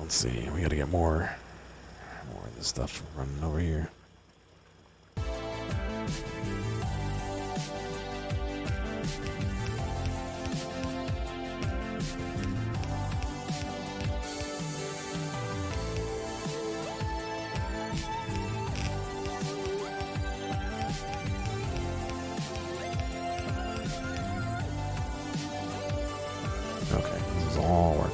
let's see. We gotta get more of this stuff running over here. Okay, this is all working.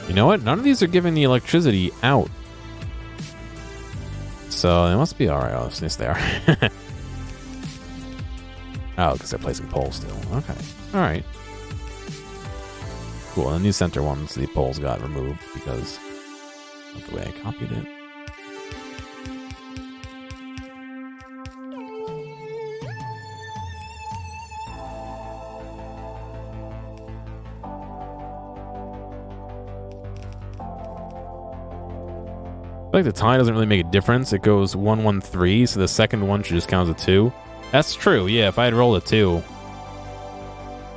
You know what? None of these are giving the electricity out. So they must be alright. Oh, yes, they are. Oh, because they're placing poles still. Okay. Alright. Cool. And these center ones, the poles got removed because of the way I copied it. I feel like the tie doesn't really make a difference. It goes 1, 1, 3, so the second one should just count as a 2. That's true, yeah, if I had rolled a 2.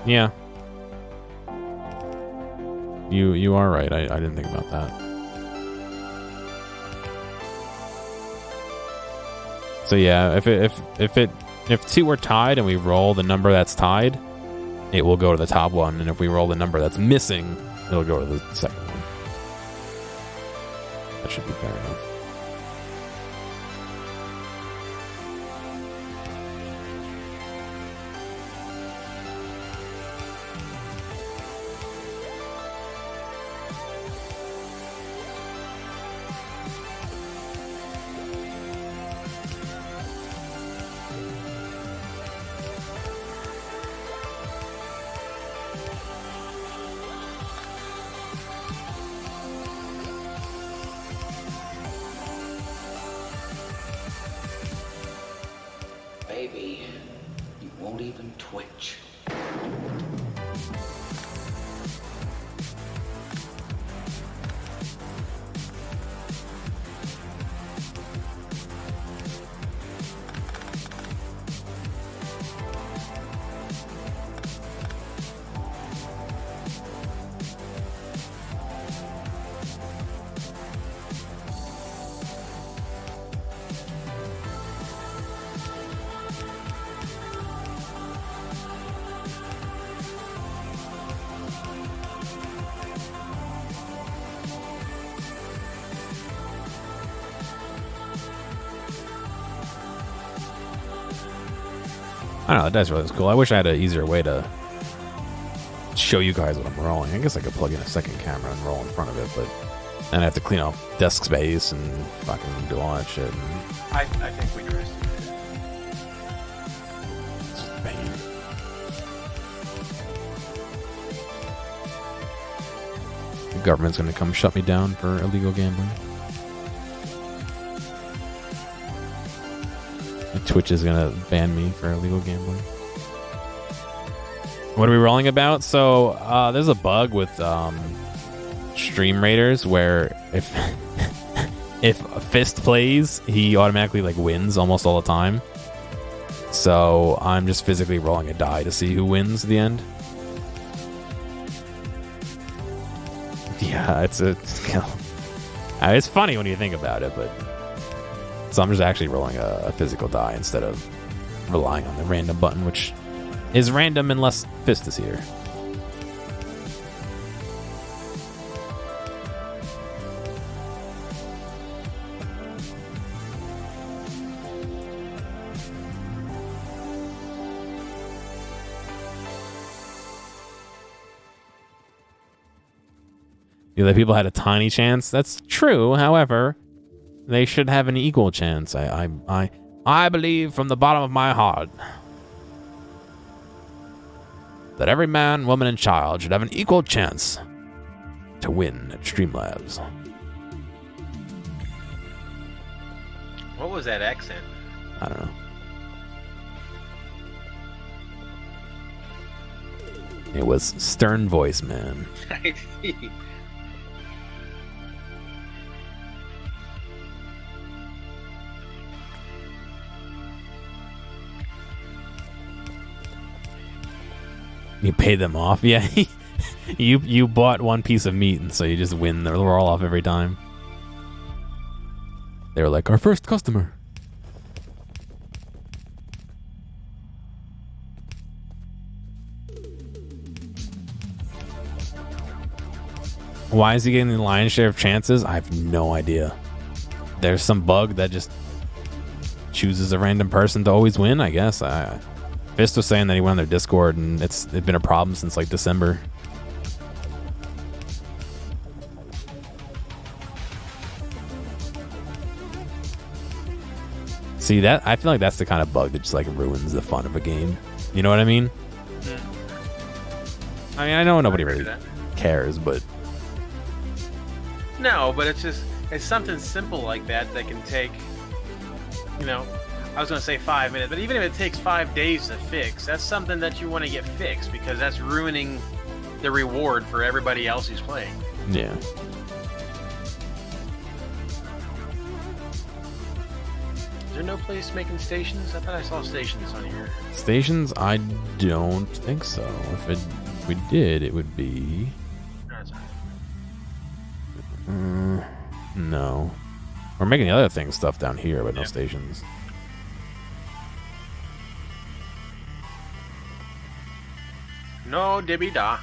Yeah. You are right, I didn't think about that. So yeah, if 2 are tied and we roll the number that's tied, it will go to the top one, and if we roll the number that's missing, it'll go to the second one. That should be fair enough. Baby, you won't even twitch. I don't know, that dice roll is cool. I wish I had an easier way to show you guys what I'm rolling. I guess I could plug in a second camera and roll in front of it, but then I have to clean off desk space and fucking do all that shit. And I think we dressed it's just pain. The government's gonna come shut me down for illegal gambling. Twitch is gonna ban me for illegal gambling. What are we rolling about? So there's a bug with Stream Raiders where if Fist plays, he automatically like wins almost all the time. So I'm just physically rolling a die to see who wins at the end. Yeah, it's funny when you think about it, but. So I'm just actually rolling a physical die instead of relying on the random button, which is random unless Fist is here. The other people had a tiny chance. That's true. However, they should have an equal chance. I believe from the bottom of my heart. that every man, woman, and child should have an equal chance to win at Streamlabs. What was that accent? I don't know. It was stern voice, man. I see. You pay them off, yeah. you bought one piece of meat, and so you just win the roll off every time. They were like, our first customer. Why is he getting the lion's share of chances? I have no idea. There's some bug that just chooses a random person to always win, I guess. Fist was saying that he went on their Discord, and it's been a problem since like December. See that? I feel like that's the kind of bug that just like ruins the fun of a game. You know what I mean? I mean, I know nobody really cares, but no, but it's something simple like that that can take, you know, I was going to say 5 minutes, but even if it takes 5 days to fix, that's something that you want to get fixed because that's ruining the reward for everybody else who's playing. Yeah. Is there no place making stations? I thought I saw stations on here. Stations? I don't think so. If we did, it would be... no. We're making the other thing stuff down here, but no stations. No dibby da.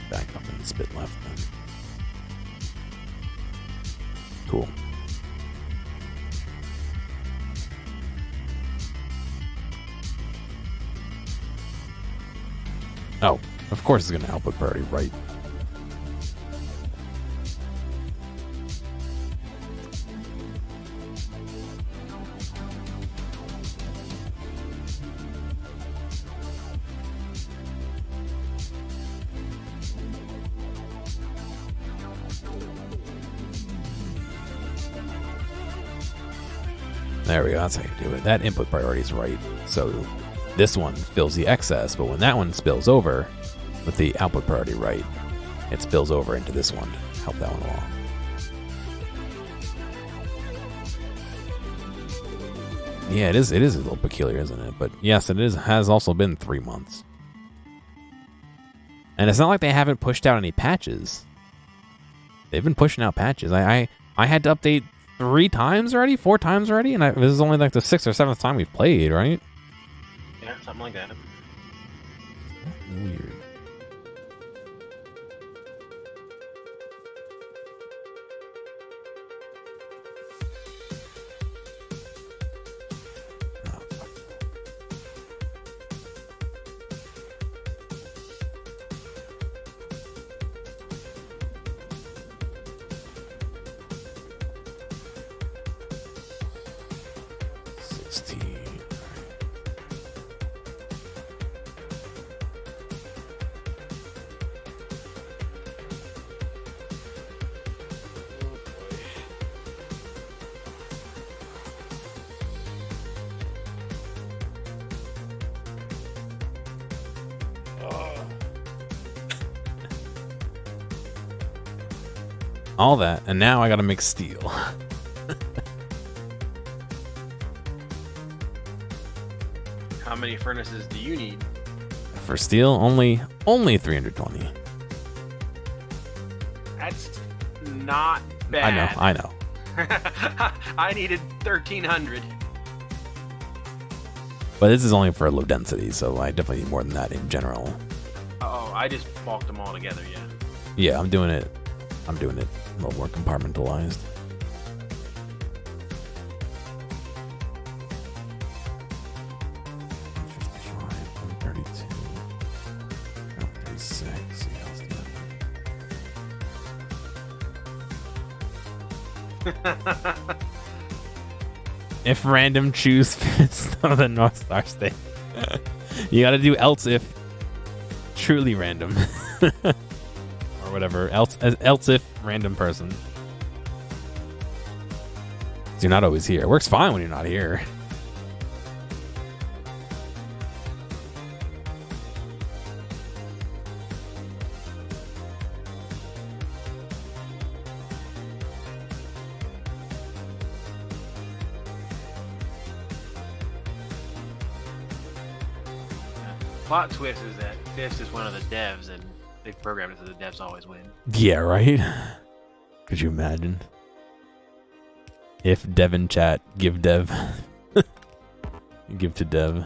Back up and spit left then. Cool. Oh, of course it's going to output priority right. There we go, that's how you do it. That input priority is right. So this one fills the excess, but when that one spills over with the output priority right, it spills over into this one to help that one along. Yeah, it is a little peculiar, isn't it? But yes, it has also been 3 months. And it's not like they haven't pushed out any patches. They've been pushing out patches. I had to update 4 times already, and this is only like the 6th or 7th time we've played, right? Yeah, something like that. Weird. All that, and now I gotta make steel. How many furnaces do you need? For steel, only 320. That's not bad. I know. I needed 1,300. But this is only for low density, so I definitely need more than that in general. Oh, I just bulked them all together. Yeah. Yeah, I'm doing it a little more compartmentalized. If random choose fits the North Star state. You gotta do else if truly random. Or whatever. Else if random person. 'Cause you're not always here. It works fine when you're not here. Plot twist is that Fist is one of the devs, and they've programmed it so the devs always win. Yeah, right? Could you imagine? If dev in chat, give dev. Give to dev.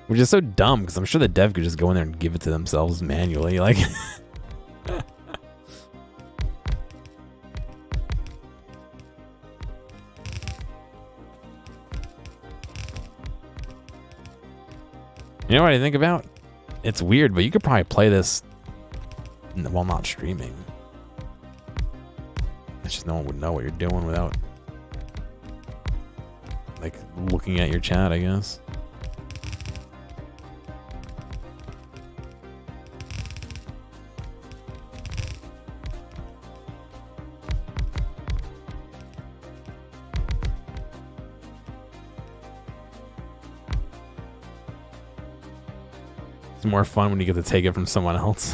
Which is so dumb, because I'm sure the dev could just go in there and give it to themselves manually. Like... You know what I think about? It's weird, but you could probably play this while not streaming. It's just no one would know what you're doing without, like, looking at your chat, I guess. It's more fun when you get to take it from someone else.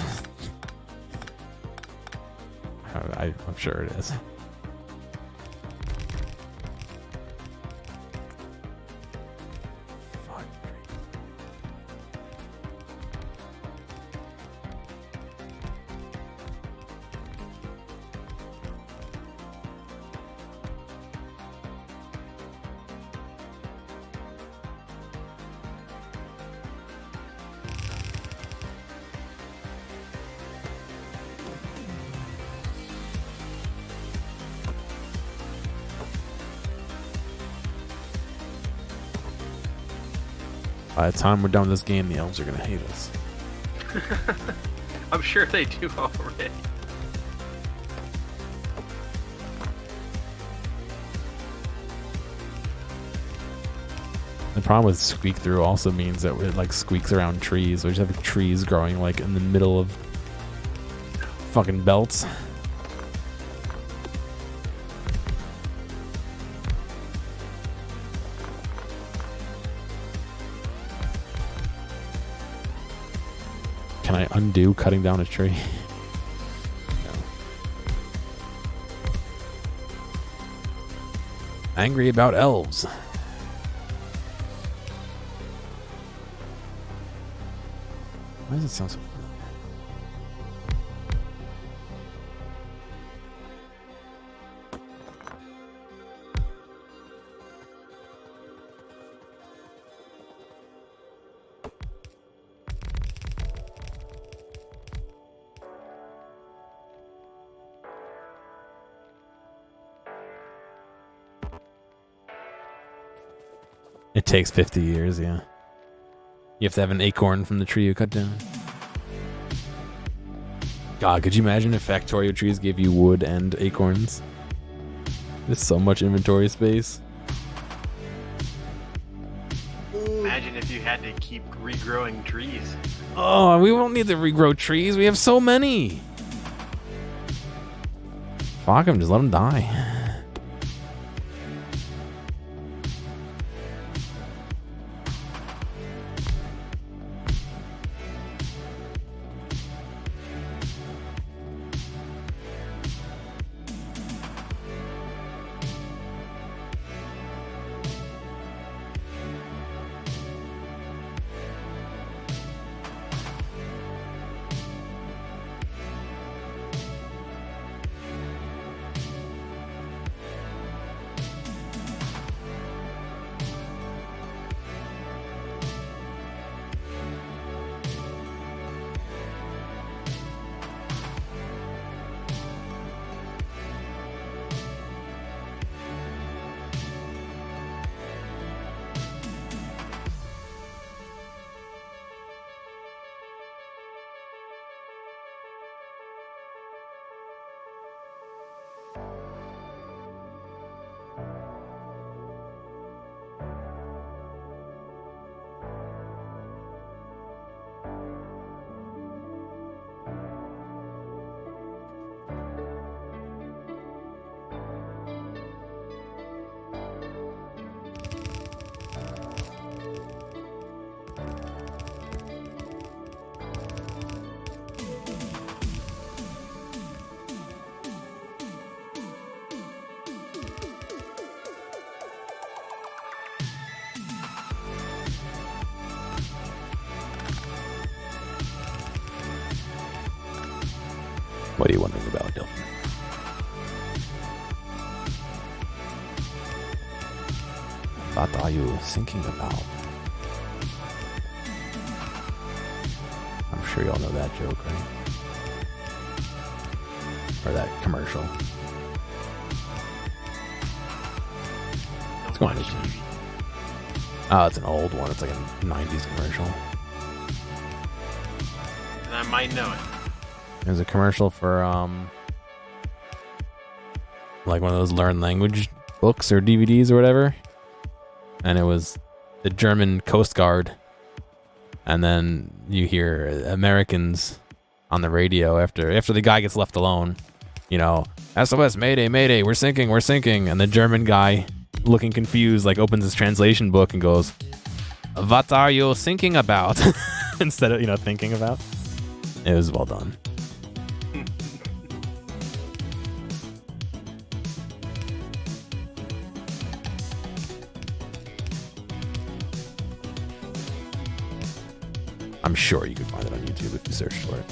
I'm sure it is. By the time we're done with this game, the elves are gonna hate us. I'm sure they do already. The problem with squeak through also means that it like squeaks around trees. We just have trees growing like in the middle of fucking belts. Can I undo cutting down a tree? No. Angry about elves. Why does it sound so familiar? It takes 50 years, yeah. You have to have an acorn from the tree you cut down. God, could you imagine if Factorio trees gave you wood and acorns? There's so much inventory space. Imagine if you had to keep regrowing trees. Oh, we won't need to regrow trees. We have so many. Fuck them, just let them die. What are you wondering about, Dylan? What are you thinking about? I'm sure you all know that joke, right? Or that commercial. What's going on? Oh, it's an old one. It's like a 90s commercial. And I might know it. There's a commercial for like one of those learn language books or DVDs or whatever. And it was the German Coast Guard. And then you hear Americans on the radio after the guy gets left alone. You know, SOS, Mayday, Mayday, we're sinking. And the German guy, looking confused, like opens his translation book and goes, "What are you thinking about?" Instead of, thinking about. It was well done. I'm sure you can find it on YouTube if you search for it.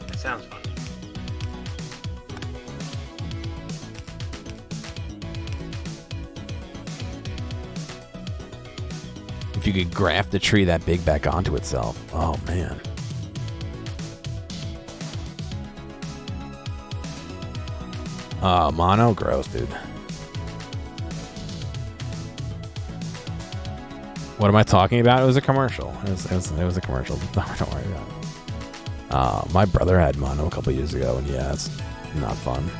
It sounds fun. If you could graft a tree that big back onto itself. Oh, man. Mono? Gross, dude. What am I talking about? It was a commercial. It was a commercial. Don't worry about it. My brother had mono a couple years ago, and yeah, it's not fun.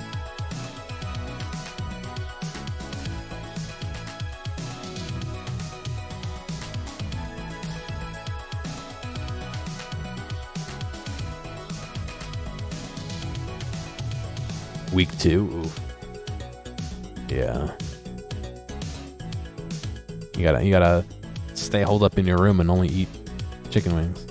Week 2? Oof. Yeah. You gotta stay holed up in your room and only eat chicken wings.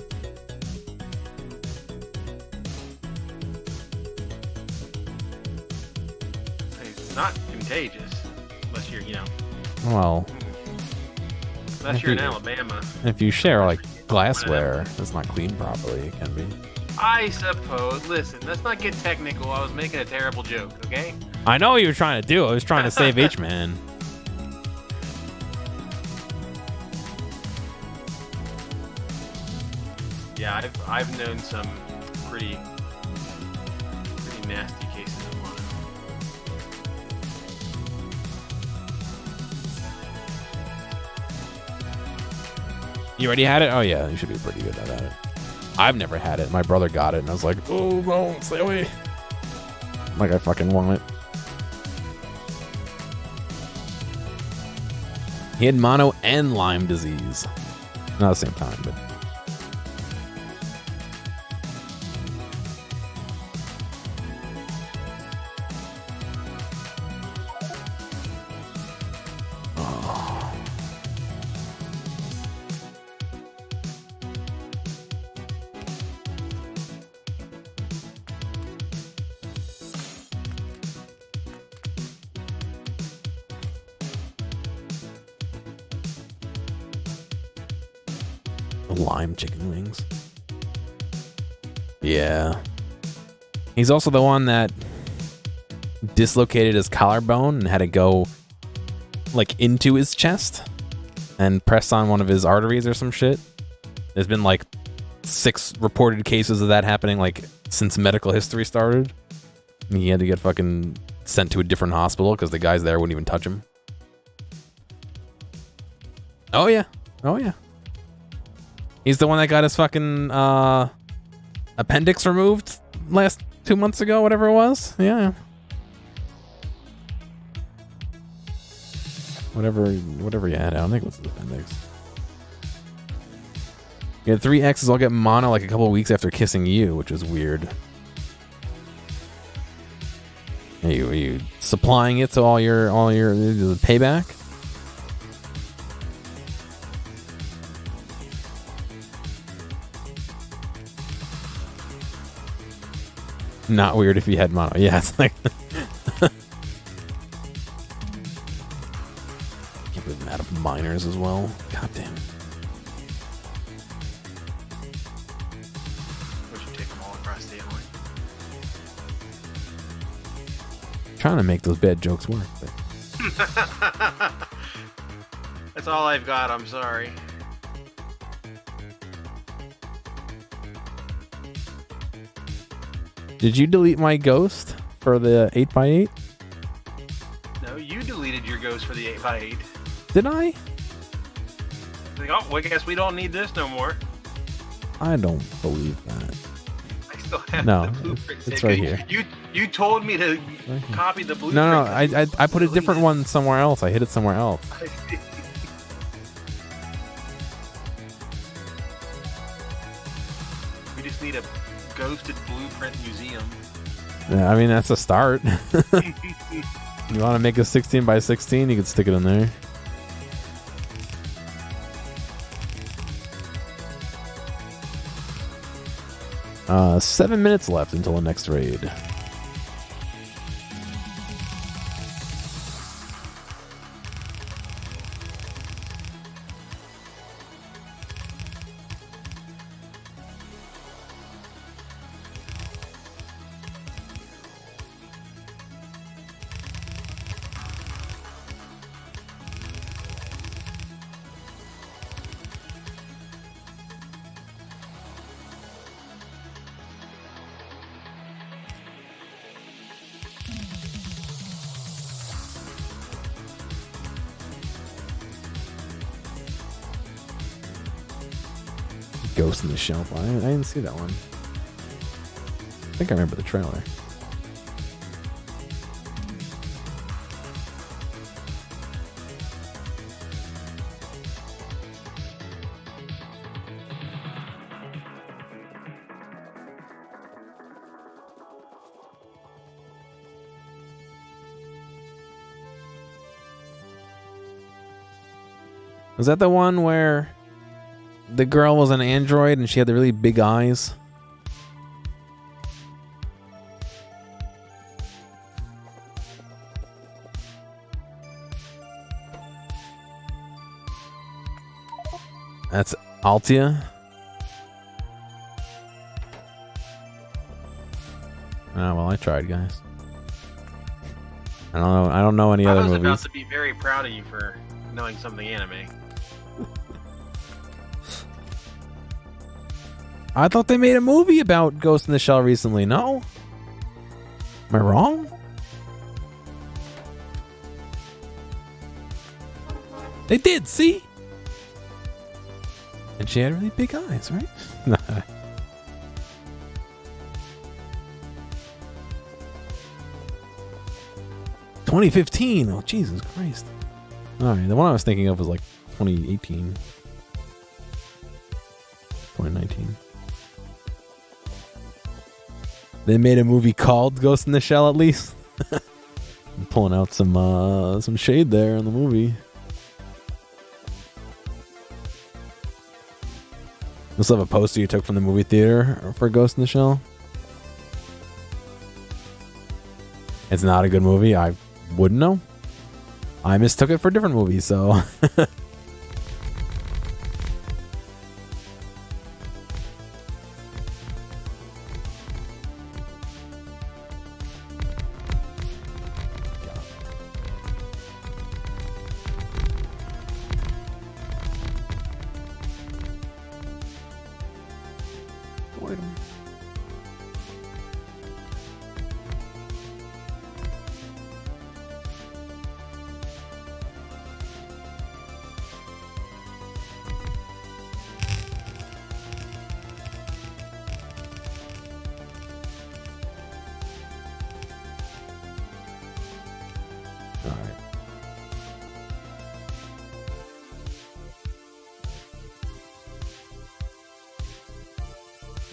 It's not contagious unless you're, Well, unless you're in Alabama. if you share like glassware that's not cleaned properly, it can be. I suppose. Listen, let's not get technical. I was making a terrible joke, okay? I know what you were trying to do. I was trying to save H-Man. Yeah, I've known some pretty nasty cases of mono. You already had it? Oh yeah, you should be pretty good at it. I've never had it. My brother got it, and I was like, "Oh no, stay away!" Like I fucking want it. He had mono and Lyme disease, not at the same time, but. Lime chicken wings. Yeah. He's also the one that dislocated his collarbone and had to go like into his chest and press on one of his arteries or some shit. There's been like 6 reported cases of that happening like since medical history started. And he had to get fucking sent to a different hospital because the guys there wouldn't even touch him. Oh yeah. Oh yeah. He's the one that got his fucking appendix removed last 2 months ago, whatever it was. Yeah. Whatever you had. I don't think it was the appendix. You had 3 exes all get mono like a couple of weeks after kissing you, which was weird. Are you supplying it to all your payback? Not weird if you had mono. Yeah, it's like. Can't believe I'm out of minors as well. God damn it. Would you take them all across state line? Trying to make those bad jokes work, but That's all I've got. I'm sorry. did you delete my ghost for the 8x8? No, you deleted your ghost for the 8x8. Did I? Like, oh, well, I guess we don't need this no more. I don't believe that. I still have No, the blueprint. it's saved. right here. You told me to copy the blueprint. No, I put a different one somewhere else. I hid it somewhere else. We just need a ghosted blueprint museum. Yeah, I mean, that's a start. You want to make a 16x16? You can stick it in there. Uh, 7 minutes left until the next raid. Ghost in the Shelf. I didn't see that one. I think I remember the trailer. Was that the one where the girl was an android and she had the really big eyes? That's Altia. Oh, well, I tried, guys. I don't know any other movies. I was about to be very proud of you for knowing something anime. I thought they made a movie about Ghost in the Shell recently. No? Am I wrong? They did, see? And she had really big eyes, right? 2015. Oh, Jesus Christ. Alright, the one I was thinking of was like 2018. 2019. They made a movie called Ghost in the Shell, at least. I'm pulling out some shade there in the movie. This have a poster you took from the movie theater for Ghost in the Shell. It's not a good movie. I wouldn't know. I mistook it for a different movie, so...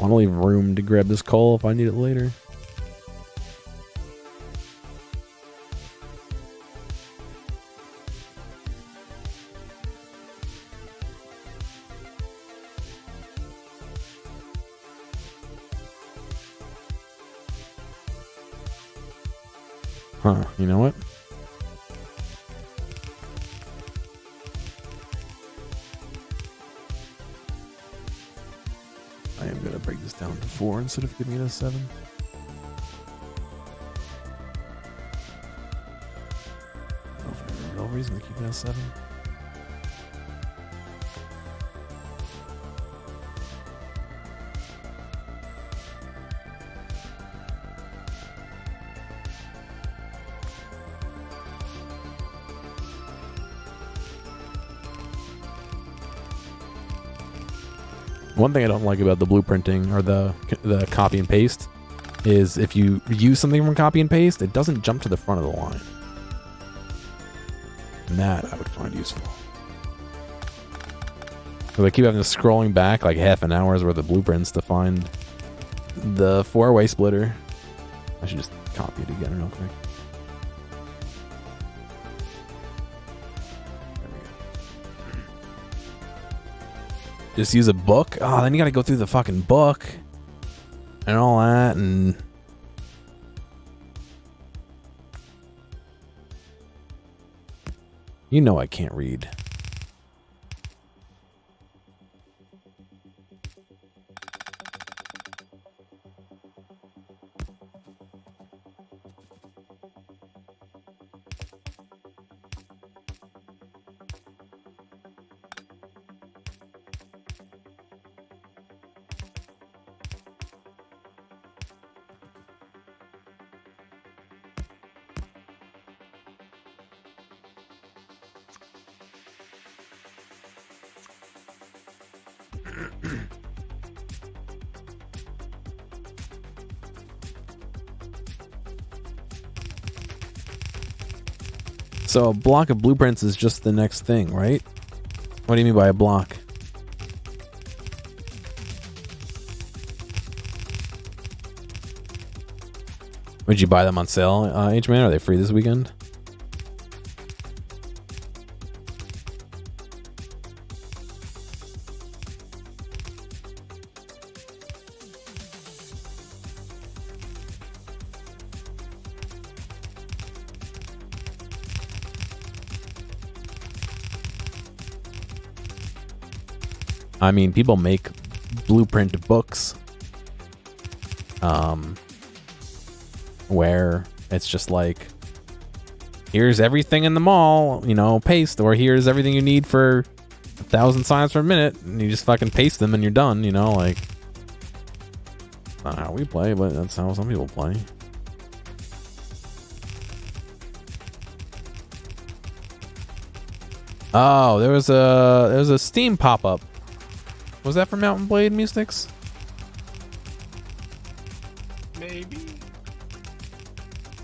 I want to leave room to grab this coal if I need it later. Huh, you know what? I am going to break this down to 4 instead of giving it a 7. reason to keep it at 7. One thing I don't like about the blueprinting or the copy and paste is if you use something from copy and paste, it doesn't jump to the front of the line. And that I would find useful. So I keep having to scrolling back like half an hour's worth of blueprints to find the 4-way splitter. I should just copy it again real quick. Just use a book? Oh, then you gotta go through the fucking book. And all that, and... You know I can't read. So a block of blueprints is just the next thing, right? What do you mean by a block? Would you buy them on sale, H-Man? Are they free this weekend? I mean, people make blueprint books where it's just like, here's everything in the mall, you know, paste, or here's everything you need for 1,000 signs per minute, and you just fucking paste them and you're done, you know, like, not how we play, but that's how some people play. Oh, there was a Steam pop-up. Was that for Mountain Blade Mystics? Maybe.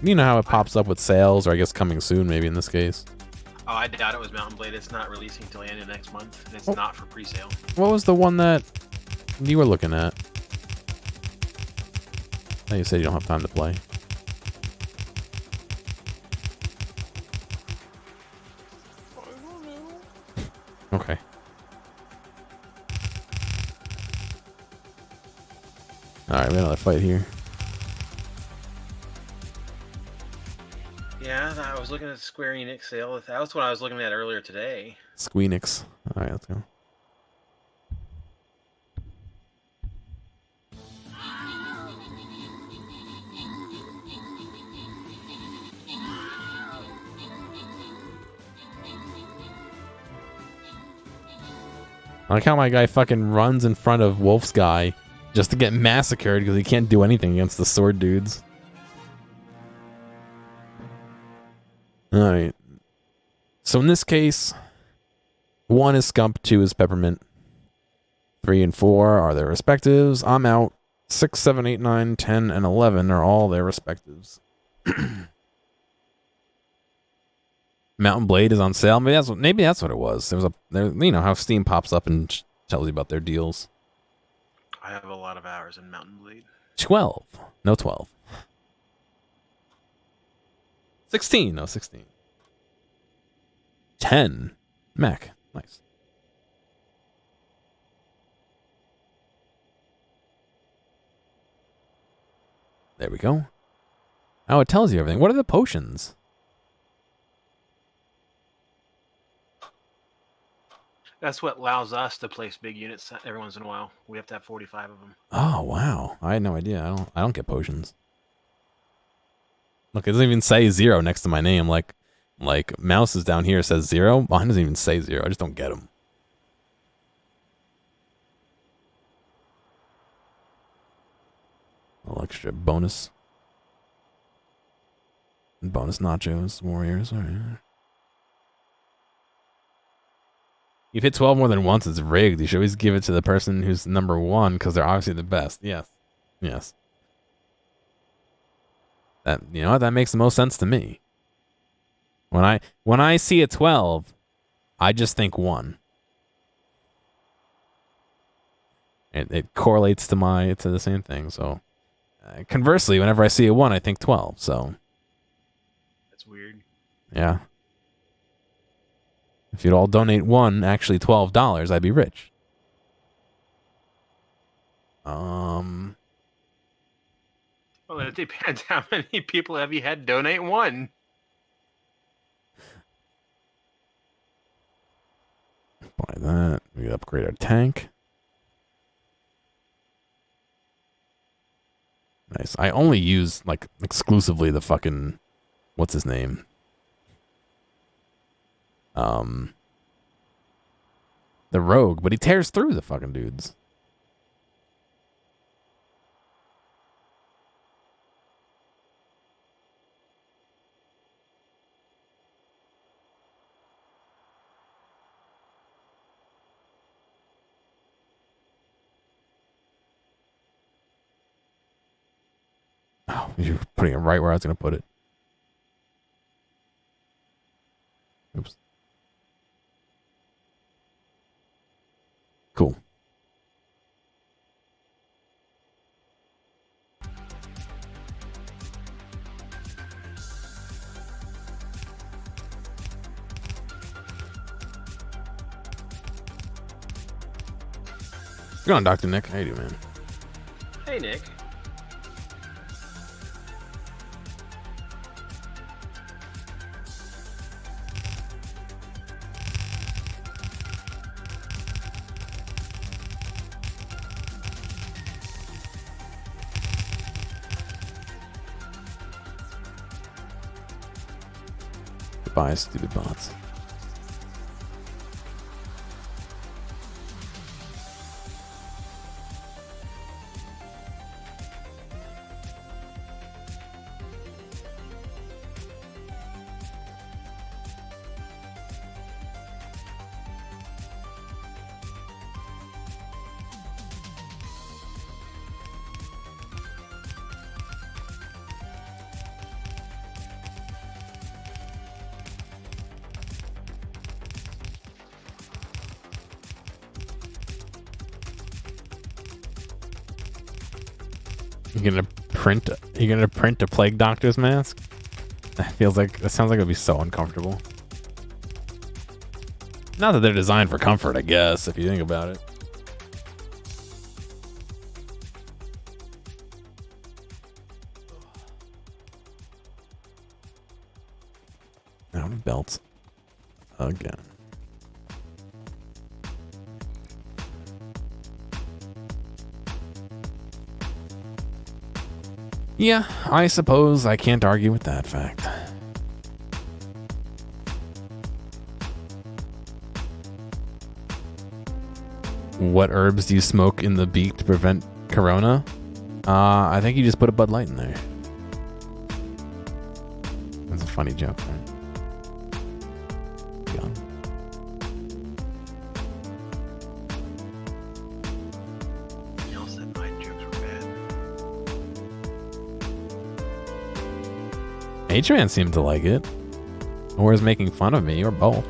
You know how it pops up with sales, or I guess coming soon, maybe in this case. Oh, I doubt it was Mountain Blade. It's not releasing until the end of next month, and it's not for pre-sale. What was the one that you were looking at? Oh, you said you don't have time to play. Okay. Alright, we got another fight here. Yeah, I was looking at the Square Enix sale. That was what I was looking at earlier today. Squeenix. Alright, let's go. I like how my guy fucking runs in front of Wolf's guy just to get massacred because he can't do anything against the sword dudes. Alright. So in this case, 1 is Scump, 2 is Peppermint. 3 and 4 are their respectives. I'm out. 6, 7, 8, 9, 10, and 11 are all their respectives. Mountain Blade is on sale. Maybe that's what it was. You know how Steam pops up and tells you about their deals. I have a lot of hours in Mountain Blade. 12. No, 12. 16. No, 16. 10. Mac. Nice. There we go. Oh, it tells you everything. What are the potions? That's what allows us to place big units every once in a while. We have to have 45 of them. Oh, wow. I had no idea. I don't get potions. Look, it doesn't even say 0 next to my name. Like, Like, mouse is down here, says 0. Mine doesn't even say 0. I just don't get them. A little extra bonus. Bonus nachos, warriors. All right. You've hit 12 more than once, it's rigged. You should always give it to the person who's number 1 because they're obviously the best. Yes. Yes. That, you know what? That makes the most sense to me. When I see a 12, I just think 1. It correlates to the same thing. So conversely, whenever I see a 1, I think 12. So That's weird. yeah. If you'd all donate actually $12, I'd be rich. Well, it depends how many people have you had donate 1. Buy that. We upgrade our tank. Nice. I only use, like, exclusively the fucking... What's his name? The rogue, but he tears through the fucking dudes. Oh, you're putting it right where I was going to put it. Oops. Cool. Good on, Dr. Nick. How you doing, man? Hey, Nick. Goodbye, stupid bots. You're gonna print a plague doctor's mask? That sounds like it'd be so uncomfortable. Not that they're designed for comfort, I guess, if you think about it. Out of belts again. Yeah, I suppose I can't argue with that fact. What herbs do you smoke in the beak to prevent corona? I think you just put a Bud Light in there. That's a funny joke, right? Gone. Y'all said my jokes were bad. H-Man seemed to like it. Or is making fun of me, or both.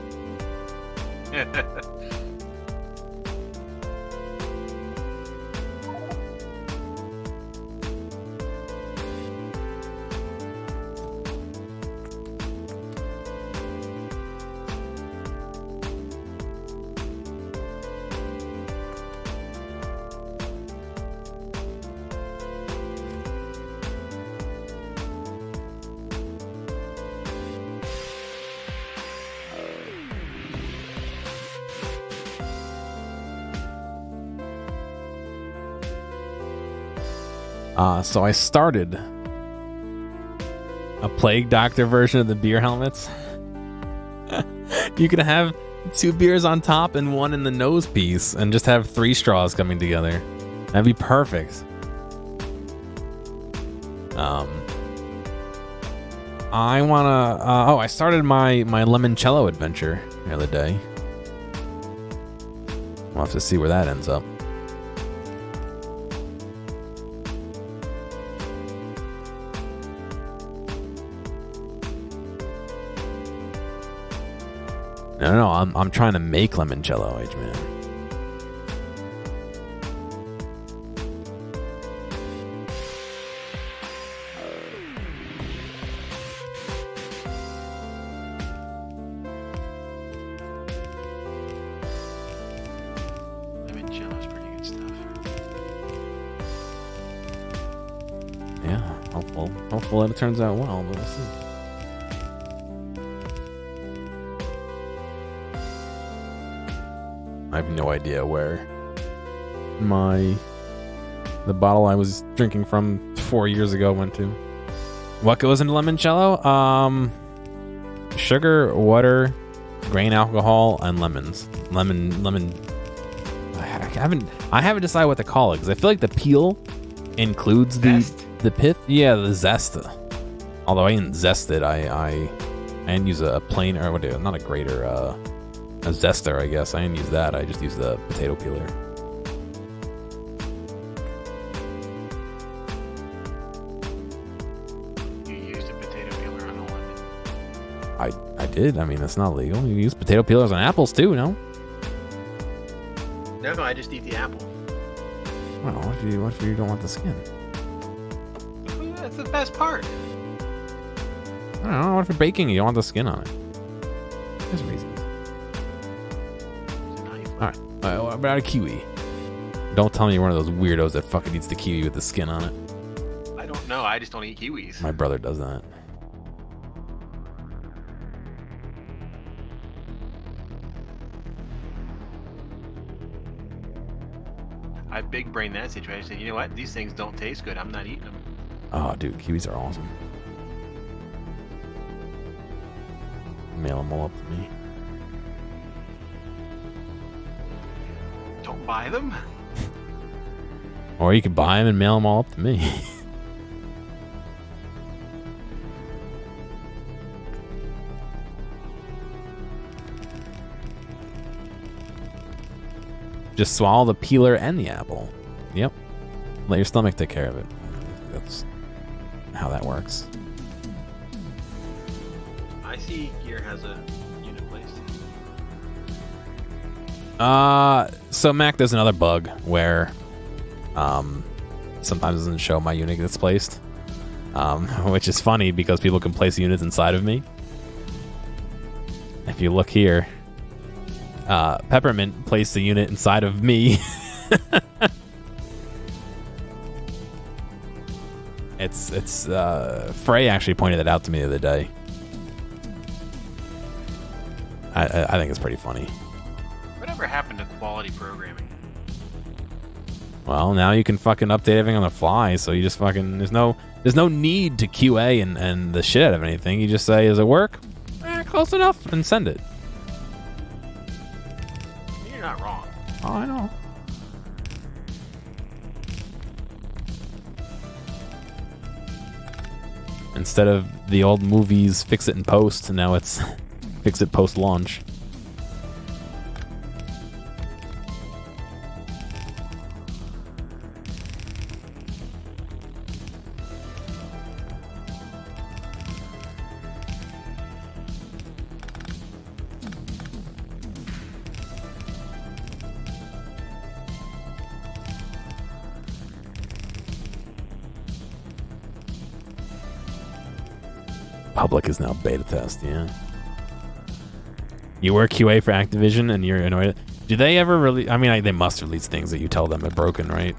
So I started a Plague Doctor version of the beer helmets, You can have 2 beers on top and 1 in the nose piece, and just have 3 straws coming together. That'd be perfect. I wanna. I started my limoncello adventure the other day. We'll have to see where that ends up. No, I'm trying to make limoncello, H-Man. Limoncello's pretty good stuff. Yeah, hopeful it turns out well, but we'll see. I have no idea where the bottle I was drinking from 4 years ago went to. What goes into limoncello? Sugar, water, grain alcohol, and lemons. Lemon. I haven't decided what to call it because I feel like the peel includes the pith. Yeah, the zest. Although I didn't zest it, I didn't use a plain or what? Not a grater. A zester, I guess. I didn't use that. I just used the potato peeler. You used a potato peeler on a lemon? I did. I mean, that's not legal. You use potato peelers on apples too, no? No, I just eat the apple. Well, what if you don't want the skin? That's the best part. I don't know. What if you're baking? You don't want the skin on it. There's reasons. Alright, what about a kiwi? Don't tell me you're one of those weirdos that fucking eats the kiwi with the skin on it. I don't know. I just don't eat kiwis. My brother does that. I big brain that situation. You know what? These things don't taste good. I'm not eating them. Oh, dude, kiwis are awesome. Mail them all up to me. Don't buy them? Or you could buy them and mail them all up to me. Just swallow the peeler and the apple. Yep. Let your stomach take care of it. That's how that works. I see Gear has a unit placed. So Mac, there's another bug where sometimes it doesn't show my unit gets placed. Which is funny because people can place units inside of me. If you look here, Peppermint placed a unit inside of me. It's Frey actually pointed it out to me the other day. I think it's pretty funny. Whatever happened to quality programming? Well, now you can fucking update everything on the fly, so you just fucking there's no need to QA and the shit out of anything. You just say, does it work? Close enough, and send it. You're not wrong. Oh, I know. Instead of the old movies, fix it in post, now it's fix it post launch. Public is now beta test, yeah. You work QA for Activision and you're annoyed. Do they ever really? I mean, they must release things that you tell them are broken, right?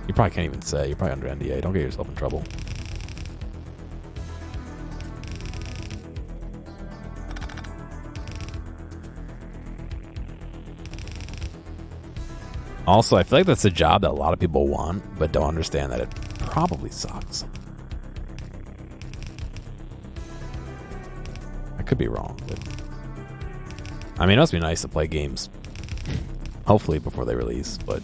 You probably can't even say. You're probably under NDA. Don't get yourself in trouble. Also, I feel like that's a job that a lot of people want, but don't understand that it probably sucks. I could be wrong, but I mean, it must be nice to play games, hopefully before they release, but...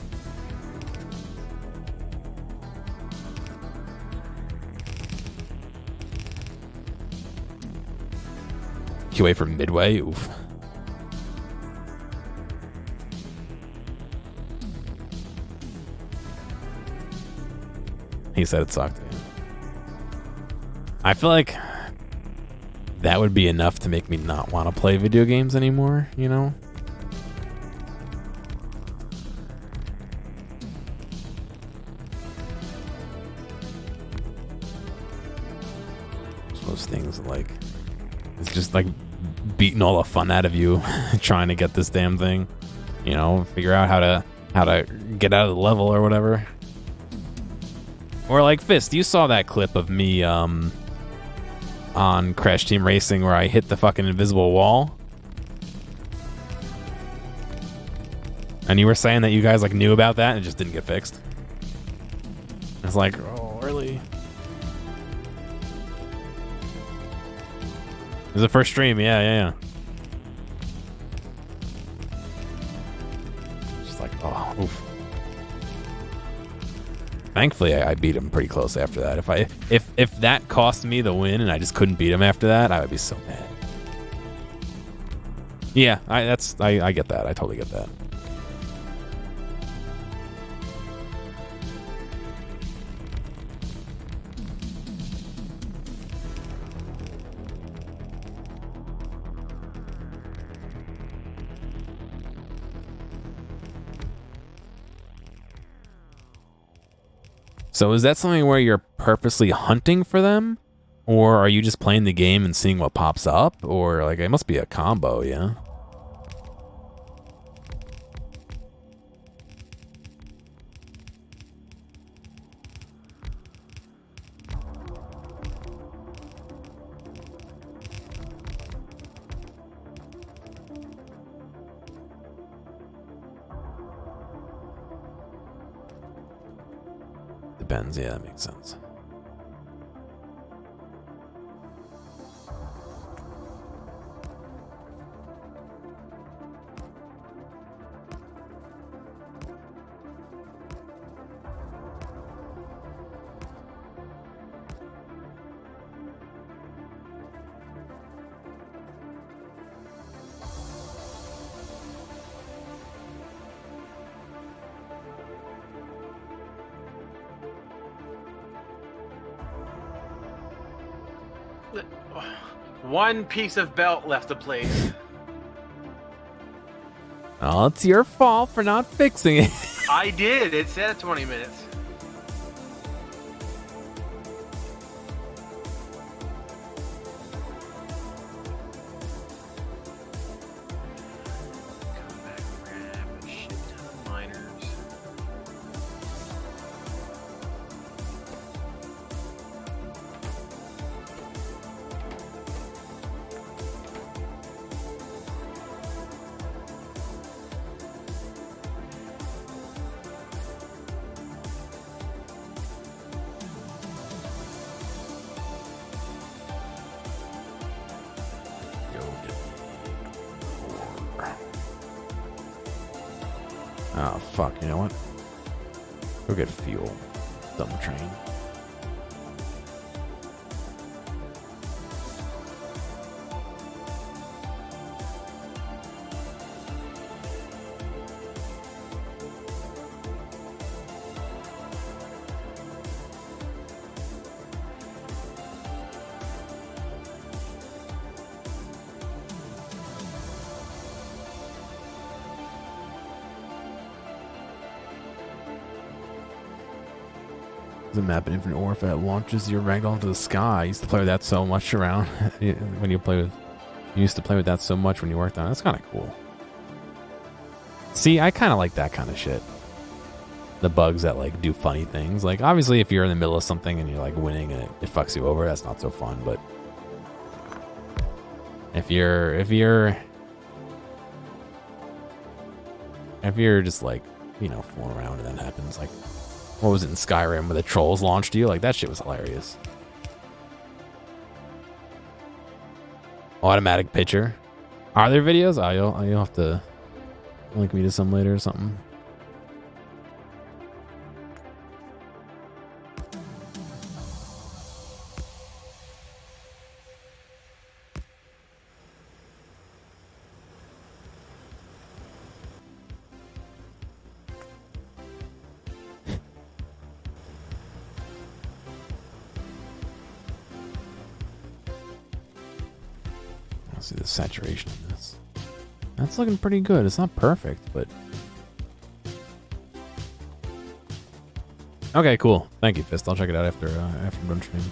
QA for Midway? Oof. He said it sucked. I feel like that would be enough to make me not want to play video games anymore, you know? Those things like... It's just like beating all the fun out of you trying to get this damn thing. You know, figure out how to get out of the level or whatever. Or like Fist, you saw that clip of me on Crash Team Racing where I hit the fucking invisible wall. And you were saying that you guys like knew about that and it just didn't get fixed. It's like, oh, really? It was the first stream, yeah. Just like, oh, oof. Thankfully, I beat him pretty close after that. If that cost me the win and I just couldn't beat him after that, I would be so mad. Yeah, I get that. I totally get that. So is that something where you're purposely hunting for them? Or are you just playing the game and seeing what pops up? Or like, it must be a combo, yeah? Depends, yeah, that makes sense. One piece of belt left to place. Oh, it's your fault for not fixing it. I did. It said 20 minutes. Come back, grab a shit ton of miners. Oh, fuck, you know what? Go get fuel. Dumb train. The map in Infinite Warfare launches your ragdoll into the sky. I used to play with that so much around when you used to play with that so much when you worked on it. That's kind of cool. See, I kind of like that kind of shit. The bugs that like do funny things. Like obviously if you're in the middle of something and you're like winning and it fucks you over, that's not so fun, but if you're just like, you know, fooling around and that happens, like what was it in Skyrim where the trolls launched you? Like, that shit was hilarious. Automatic pitcher. Are there videos? Oh, you'll have to link me to some later or something. Let's see the saturation of this. That's looking pretty good. It's not perfect, but okay, cool. Thank you, Fist. I'll check it out after I'm done streaming.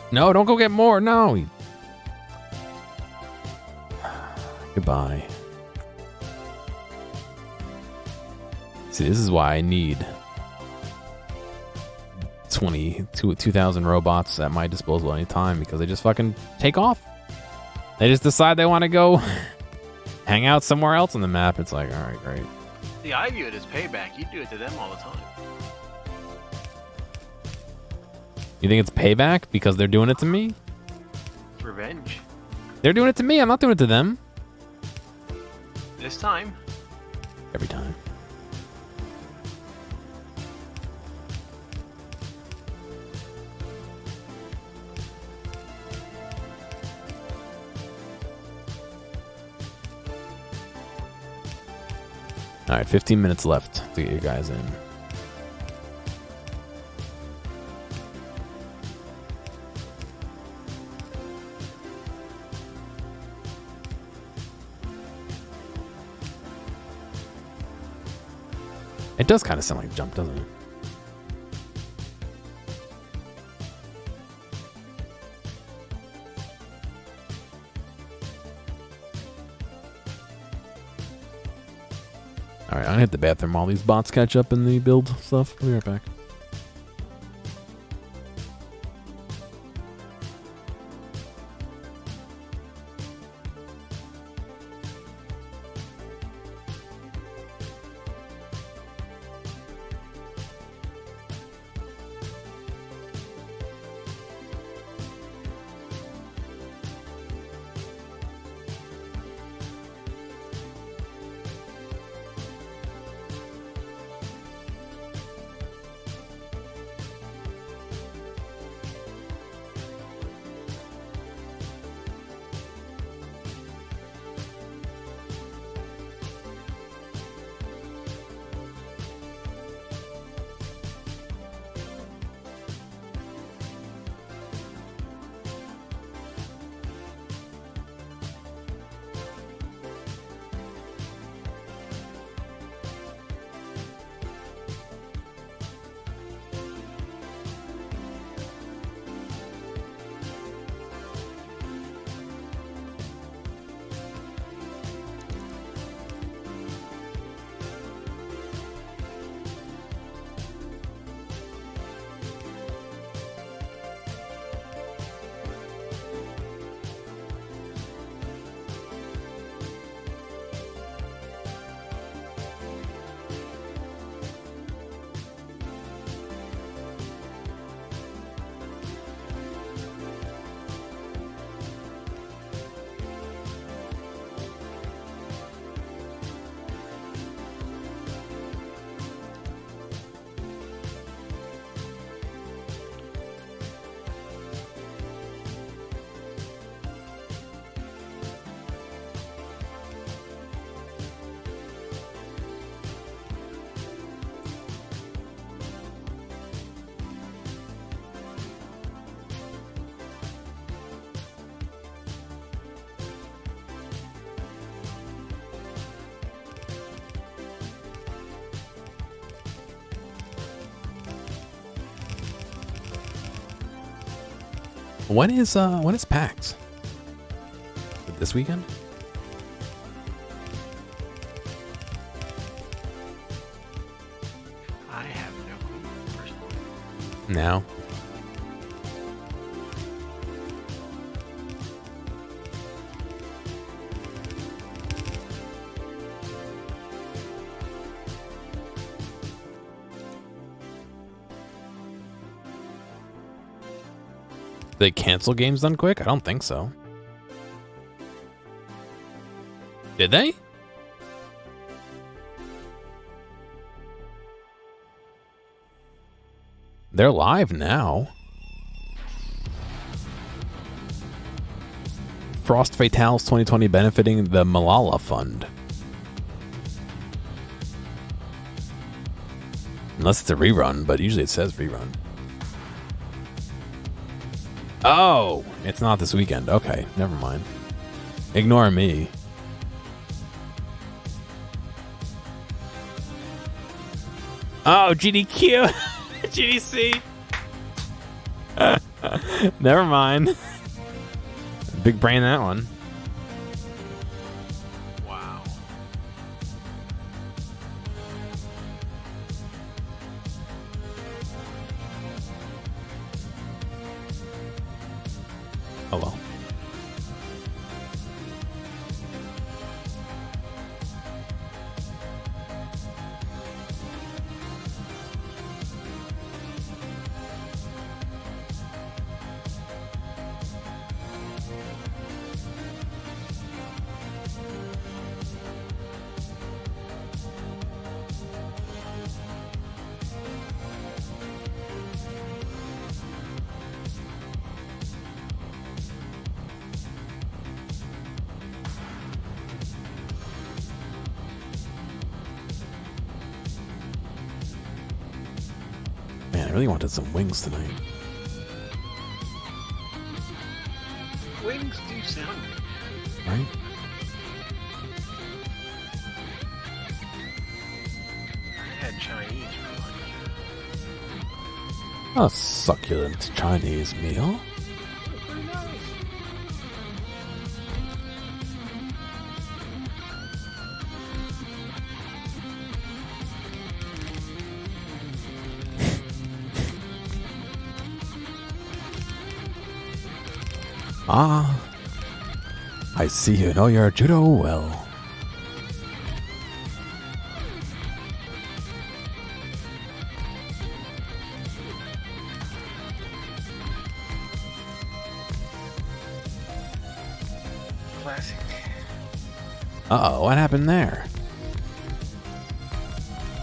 No, don't go get more. No. Goodbye. See, this is why I need 2,000 robots at my disposal anytime, because they just fucking take off. They just decide they want to go hang out somewhere else on the map. It's like, all right, great. See, I view it as payback. You do it to them all the time. You think it's payback because they're doing it to me? It's revenge. They're doing it to me. I'm not doing it to them. This time. Every time. All right, 15 minutes left to get you guys in. It does kind of sound like Jump, doesn't it? All right, I'm gonna hit the bathroom while these bots catch up in the build stuff. I'll be right back. When is PAX? This weekend? I have no clue. Now. They cancel games done quick? I don't think so. Did they? They're live now. Frost Fatales 2020 benefiting the Malala Fund. Unless it's a rerun, but usually it says rerun. Oh, it's not this weekend. Okay, never mind. Ignore me. Oh, GDQ. GDC. Never mind. Big brain that one. Wow. Oh well. Man, I really wanted some wings tonight. Wings do sound good. Right? I had Chinese for lunch. A succulent Chinese meal. Pretty nice. Ah, I see you know your judo well. Classic. Uh-oh, what happened there?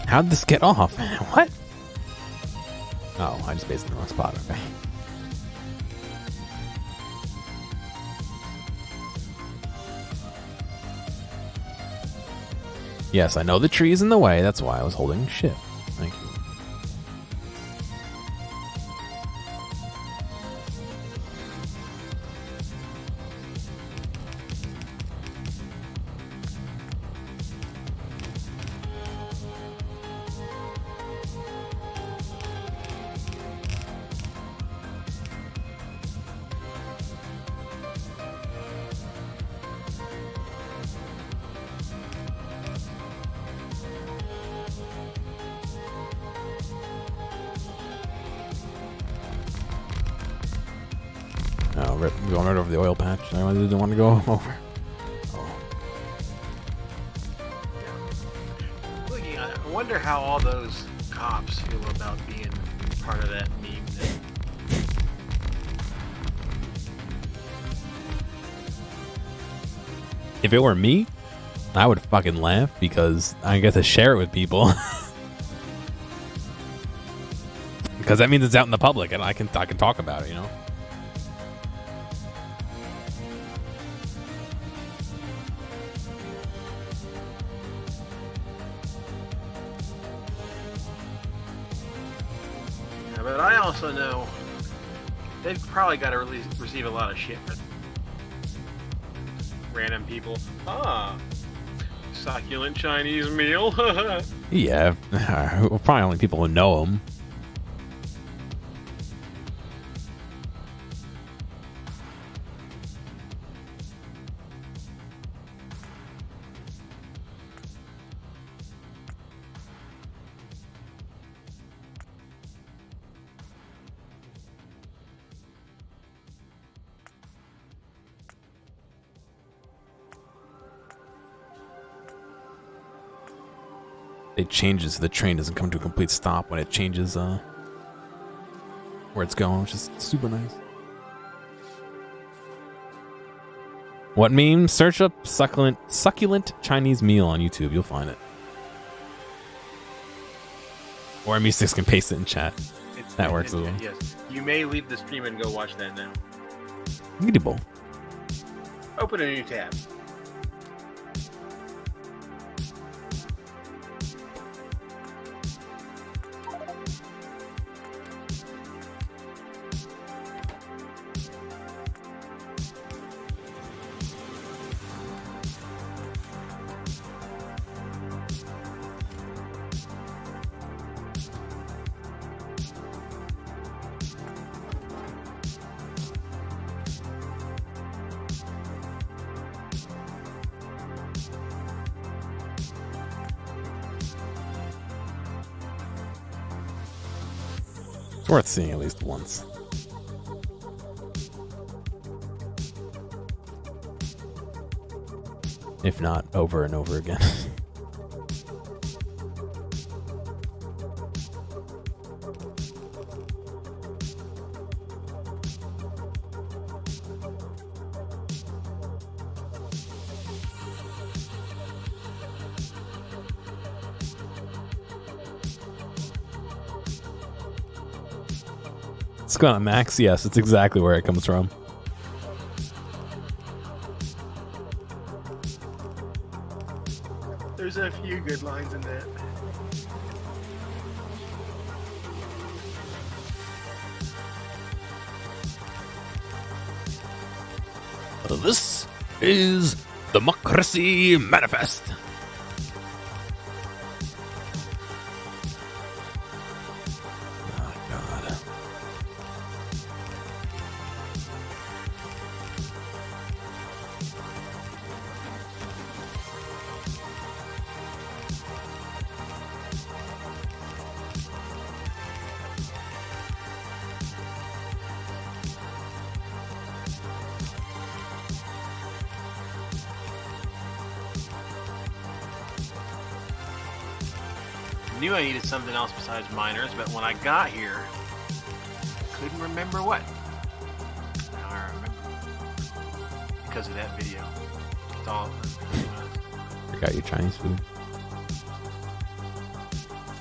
How'd this get off? What? Oh, I just based in the wrong spot. Okay. Yes, I know the tree is in the way. That's why I was holding shift. Thank you. Oh, rip. I'm going right over the oil patch. I didn't want to go over. Oh. Looking at it, I wonder how all those cops feel about being part of that meme thing. If it were me, I would fucking laugh because I get to share it with people. Because that means it's out in the public and I can talk about it, you know? Yeah, but I also know they've probably got to receive a lot of shit from random people. Ah, succulent Chinese meal. Yeah, probably only people who know him. It changes so the train doesn't come to a complete stop when it changes where it's going, which is super nice. What meme? Search up succulent Chinese meal on YouTube. You'll find it. Or M6 can paste it in chat. That works as well. Yes. You may leave the stream and go watch that now. Incredible. Open a new tab. It's worth seeing at least once. If not, over and over again. It's going on Max. Yes, it's exactly where it comes from. There's a few good lines in that. This is Democracy Manifest. Knew I needed something else besides miners, but when I got here, I couldn't remember what. Now I remember. Because of that video. It's all. Forgot your Chinese food.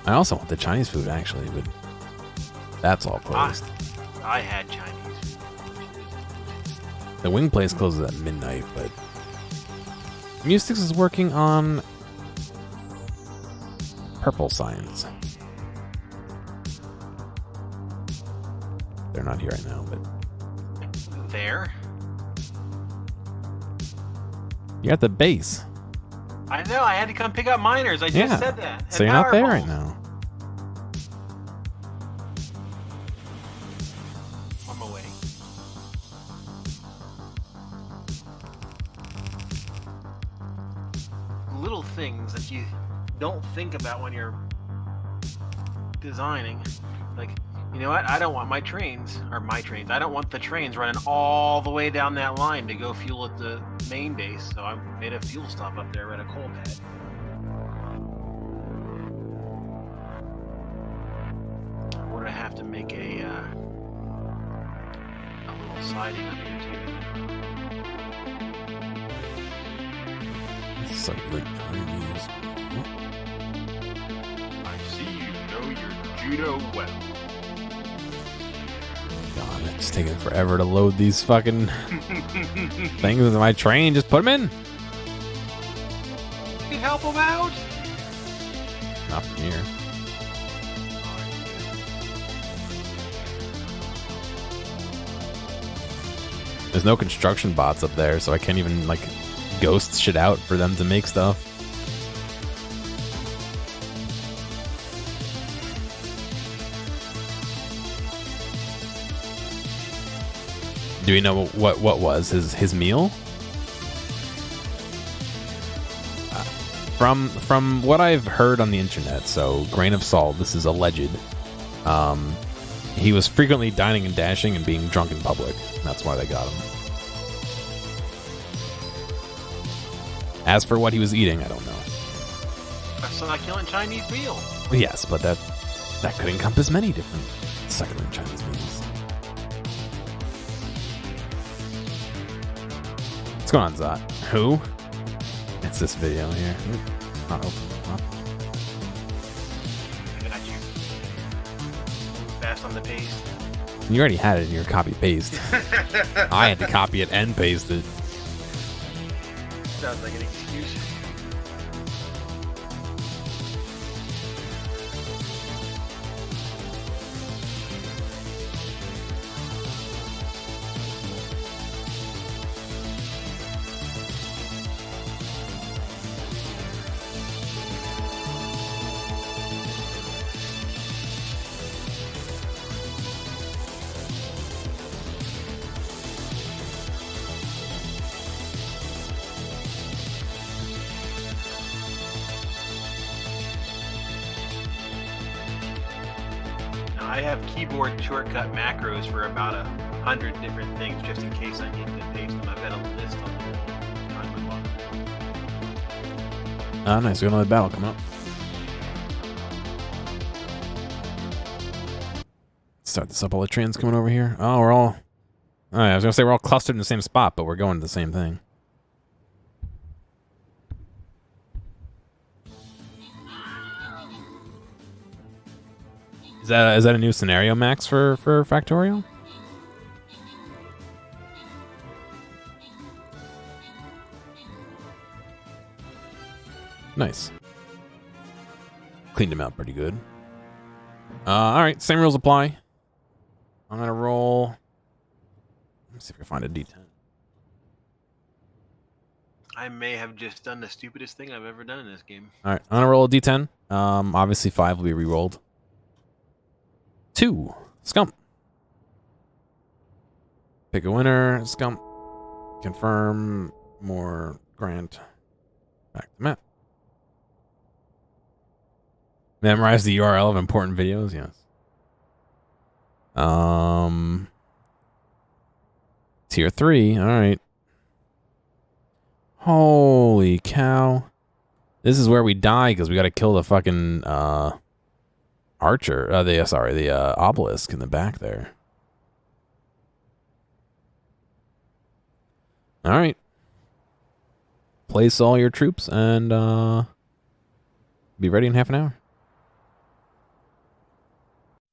I also want the Chinese food, actually, but that's all closed. I had Chinese food. The wing place closes at midnight, but M6 is working on purple science. They're not here right now, but There? you're at the base. I know, I had to come pick up miners. I just said that. So you're not there right now. On my way. Little things that you don't think about when you're designing. Like, you know what? I don't want I don't want the trains running all the way down that line to go fuel at the main base. So I made a fuel stop up there at a coal pad. Or would I have to make a little siding up here too? Succulent Chinese. I see you know your judo well. God, it's taking forever to load these fucking things into my train. Just put them in. You can help them out. Not from here. There's no construction bots up there, so I can't even like ghost shit out for them to make stuff. Do we know what was his meal? From what I've heard on the internet, so grain of salt, this is alleged. He was frequently dining and dashing and being drunk in public. That's why they got him. As for what he was eating, I don't know. A succulent Chinese meal. Yes, but that could encompass many different succulent Chinese meals. It's going on, Zot? Who? It's this video here. Not open. I got you. Fast on the paste. You already had it in your copy paste. I had to copy it and paste it. Sounds like an excuse. I have keyboard shortcut macros for about 100 different things just in case I need to paste them. I've got a list on my wall. Oh, nice. We got another battle come up. Start this up. All the trains coming over here. Oh, we're all... Oh, yeah, I was going to say we're all clustered in the same spot, but we're going to the same thing. Is that a new scenario, Max, for Factorio? Nice. Cleaned him out pretty good. All right, same rules apply. I'm gonna roll. Let's see if I can find a D10. I may have just done the stupidest thing I've ever done in this game. All right, I'm gonna roll a D10. Obviously 5 will be re-rolled. 2. Scump. Pick a winner. Scump. Confirm. More. Grant. Back to map. Memorize the URL of important videos. Yes. Tier 3. All right. Holy cow. This is where we die because we got to kill the fucking archer. The obelisk in the back there. All right. Place all your troops and be ready in half an hour.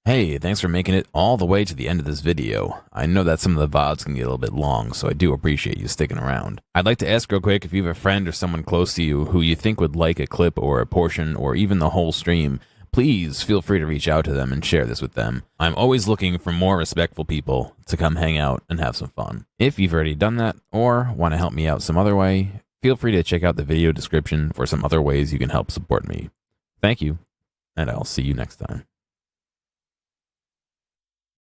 Hey, thanks for making it all the way to the end of this video. I know that some of the VODs can get a little bit long, so I do appreciate you sticking around. I'd like to ask real quick if you have a friend or someone close to you who you think would like a clip or a portion or even the whole stream, please feel free to reach out to them and share this with them. I'm always looking for more respectful people to come hang out and have some fun. If you've already done that or want to help me out some other way, feel free to check out the video description for some other ways you can help support me. Thank you, and I'll see you next time.